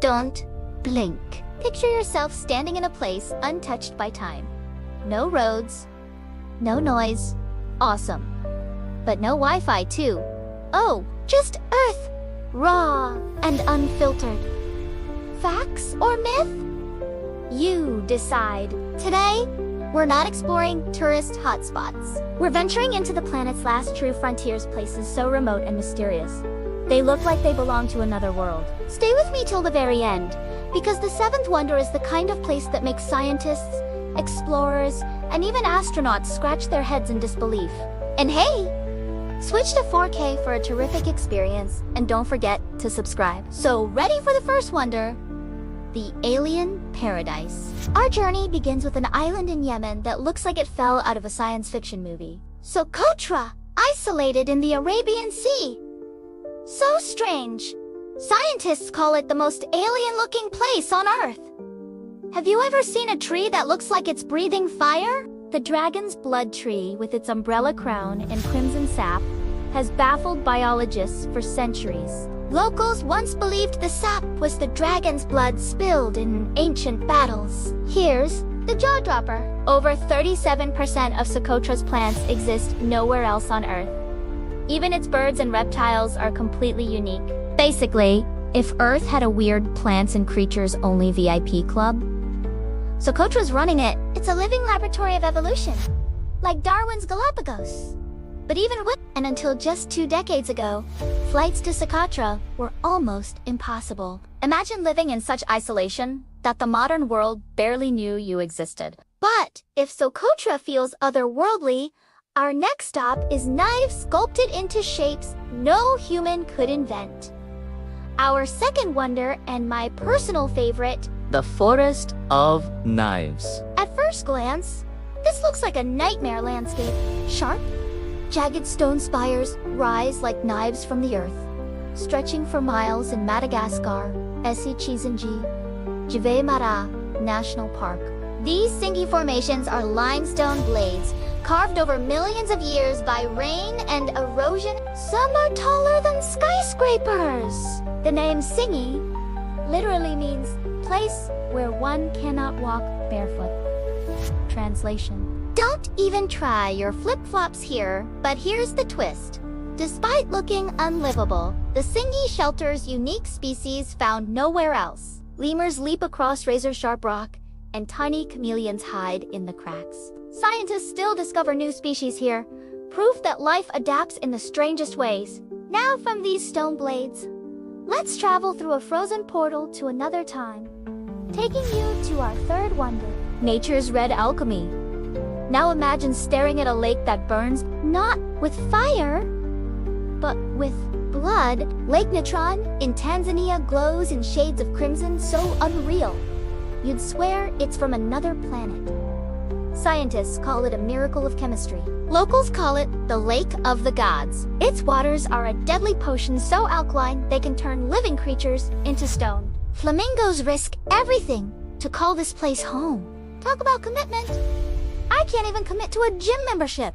Don't blink. Picture yourself standing in a place untouched by time. No roads, no noise. Awesome. But no Wi-Fi too. Oh, just Earth. Raw and unfiltered. Facts or myth? You decide. Today, we're not exploring tourist hotspots. We're venturing into the planet's last true frontiers, places so remote and mysterious. They look like they belong to another world. Stay with me till the very end, because the seventh wonder is the kind of place that makes scientists, explorers, and even astronauts scratch their heads in disbelief. And hey, switch to 4K for a terrific experience, and don't forget to subscribe. So, ready for the first wonder? The alien paradise. Our journey begins with an island in Yemen that looks like it fell out of a science fiction movie. Socotra, isolated in the Arabian Sea. So strange. Scientists call it the most alien-looking place on Earth. Have you ever seen a tree that looks like it's breathing fire? The dragon's blood tree, with its umbrella crown and crimson sap, has baffled biologists for centuries. Locals once believed the sap was the dragon's blood spilled in ancient battles. Here's the jaw-dropper. Over 37% of Socotra's plants exist nowhere else on Earth. Even its birds and reptiles are completely unique. Basically, if Earth had a weird plants and creatures only VIP club, Socotra's running it. It's a living laboratory of evolution, like Darwin's Galapagos. But even with, and until just 2 decades ago, flights to Socotra were almost impossible. Imagine living in such isolation that the modern world barely knew you existed. But if Socotra feels otherworldly, our next stop is knives sculpted into shapes no human could invent. Our second wonder, and my personal favorite, the Forest of Knives. At first glance, this looks like a nightmare landscape. Sharp, jagged stone spires rise like knives from the earth, stretching for miles in Madagascar, Tsingy de Bemaraha National Park. These Tsingy formations are limestone blades, carved over millions of years by rain and erosion. Some are taller than skyscrapers. The name Tsingy literally means place where one cannot walk barefoot. Translation: don't even try your flip-flops here, but here's the twist. Despite looking unlivable, the Tsingy shelters unique species found nowhere else. Lemurs leap across razor-sharp rock, and tiny chameleons hide in the cracks. Scientists still discover new species here, proof that life adapts in the strangest ways. Now from these stone blades, let's travel through a frozen portal to another time, taking you to our third wonder, nature's red alchemy. Now imagine staring at a lake that burns, not with fire, but with blood. Lake Natron in Tanzania glows in shades of crimson so unreal, you'd swear it's from another planet. Scientists call it a miracle of chemistry. Locals call it the Lake of the Gods. Its waters are a deadly potion so alkaline they can turn living creatures into stone. Flamingos risk everything to call this place home. Talk about commitment. I can't even commit to a gym membership.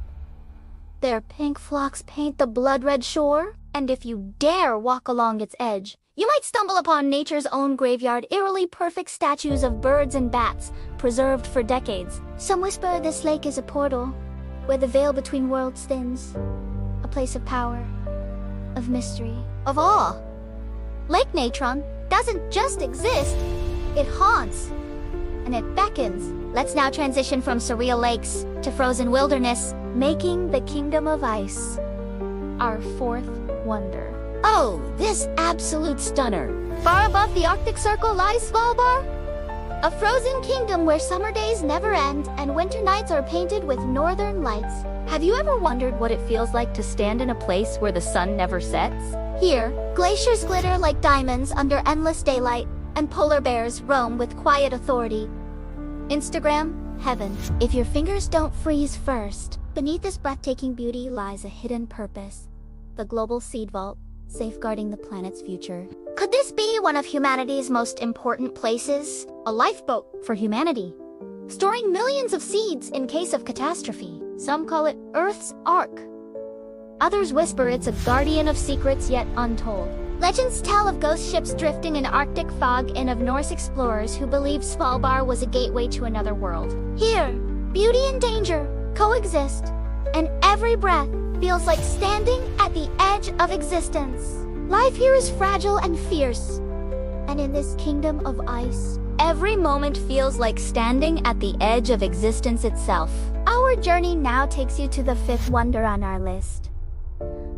Their pink flocks paint the blood-red shore, and if you dare walk along its edge, you might stumble upon nature's own graveyard, eerily perfect statues of birds and bats, preserved for decades. Some whisper this lake is a portal, where the veil between worlds thins. A place of power, of mystery, of awe. Lake Natron doesn't just exist, it haunts, and it beckons. Let's now transition from surreal lakes to frozen wilderness, making the Kingdom of Ice our fourth wonder. Oh, this absolute stunner. Far above the Arctic Circle lies Svalbard, a frozen kingdom where summer days never end and winter nights are painted with northern lights. Have you ever wondered what it feels like to stand in a place where the sun never sets? Here, glaciers glitter like diamonds under endless daylight, and polar bears roam with quiet authority. Instagram, heaven. If your fingers don't freeze first. Beneath this breathtaking beauty lies a hidden purpose, the global seed vault, safeguarding the planet's future. Could this be one of humanity's most important places? A lifeboat for humanity, storing millions of seeds in case of catastrophe. Some call it Earth's Ark. Others whisper it's a guardian of secrets yet untold. Legends tell of ghost ships drifting in Arctic fog and of Norse explorers who believed Svalbard was a gateway to another world. Here, beauty and danger coexist, and every breath feels like standing at the edge of existence. Life here is fragile and fierce, and in this kingdom of ice, every moment feels like standing at the edge of existence itself. Our journey now takes you to the fifth wonder on our list.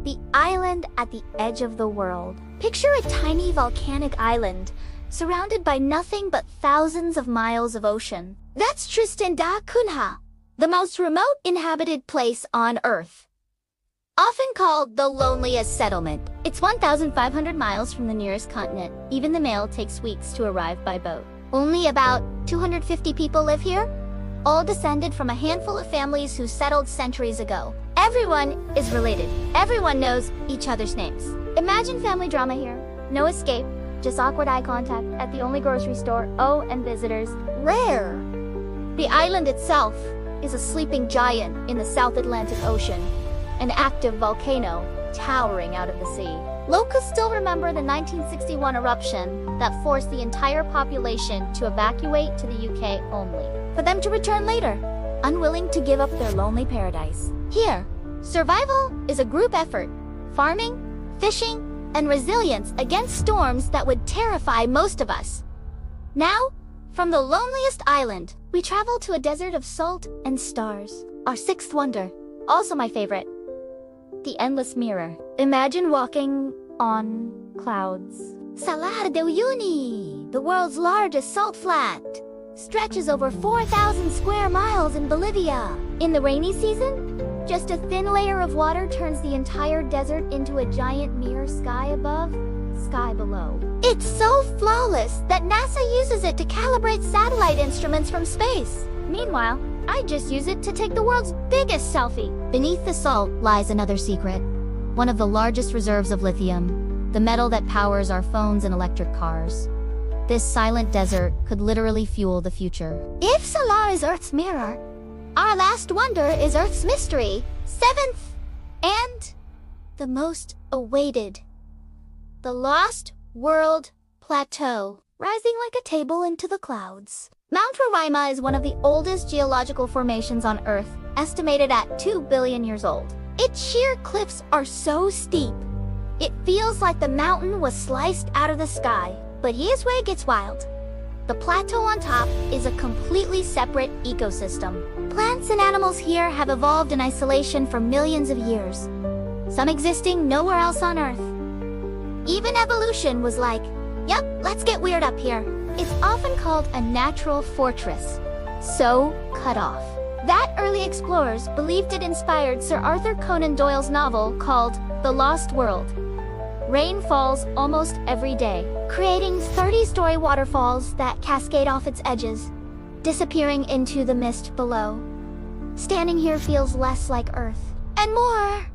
The island at the edge of the world. Picture a tiny volcanic island, surrounded by nothing but thousands of miles of ocean. That's Tristan da Cunha, the most remote inhabited place on Earth. Often called the loneliest settlement. It's 1,500 miles from the nearest continent. Even the mail takes weeks to arrive by boat. Only about 250 people live here, all descended from a handful of families who settled centuries ago. Everyone is related. Everyone knows each other's names. Imagine family drama here. No escape, just awkward eye contact at the only grocery store. Oh, and visitors. Rare. The island itself is a sleeping giant in the South Atlantic Ocean, an active volcano towering out of the sea. Locals still remember the 1961 eruption that forced the entire population to evacuate to the UK only, for them to return later, unwilling to give up their lonely paradise. Here, survival is a group effort. Farming, fishing, and resilience against storms that would terrify most of us. Now, from the loneliest island, we travel to a desert of salt and stars. Our sixth wonder, also my favorite, the endless mirror. Imagine walking on clouds. Salar de Uyuni, the world's largest salt flat, stretches over 4,000 square miles in Bolivia. In the rainy season, just a thin layer of water turns the entire desert into a giant mirror, sky above, sky below. It's so flawless that NASA uses it to calibrate satellite instruments from space. Meanwhile, I just use it to take the world's biggest selfie. Beneath the salt lies another secret. One of the largest reserves of lithium, the metal that powers our phones and electric cars. This silent desert could literally fuel the future. If Salar is Earth's mirror, our last wonder is Earth's mystery. Seventh, and the most awaited. The Lost World Plateau, rising like a table into the clouds. Mount Roraima is one of the oldest geological formations on Earth, estimated at 2 billion years old. Its sheer cliffs are so steep, it feels like the mountain was sliced out of the sky. But here's where it gets wild. The plateau on top is a completely separate ecosystem. Plants and animals here have evolved in isolation for millions of years, some existing nowhere else on Earth. Even evolution was like, yep, let's get weird up here. It's often called a natural fortress, so cut off. That early explorers believed it inspired Sir Arthur Conan Doyle's novel called The Lost World. Rain falls almost every day, creating 30-story waterfalls that cascade off its edges, disappearing into the mist below. Standing here feels less like Earth, and more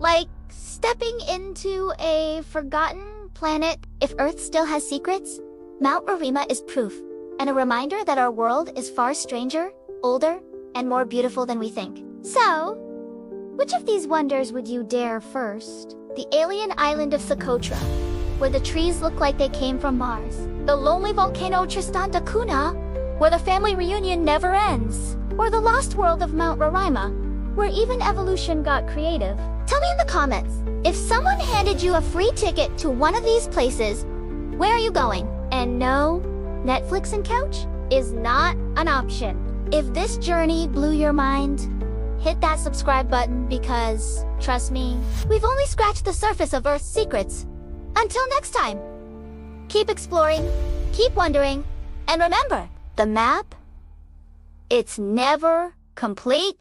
like stepping into a forgotten planet. If Earth still has secrets, Mount Roraima is proof, and a reminder that our world is far stranger, older, and more beautiful than we think. So, which of these wonders would you dare first? The alien island of Socotra, where the trees look like they came from Mars. The lonely volcano Tristan da Cunha, where the family reunion never ends. Or the lost world of Mount Roraima, where even evolution got creative. Tell me in the comments, if someone handed you a free ticket to one of these places, where are you going? And no, Netflix and couch is not an option. If this journey blew your mind, hit that subscribe button because, trust me, we've only scratched the surface of Earth's secrets. Until next time, keep exploring, keep wondering, and remember, the map, it's never complete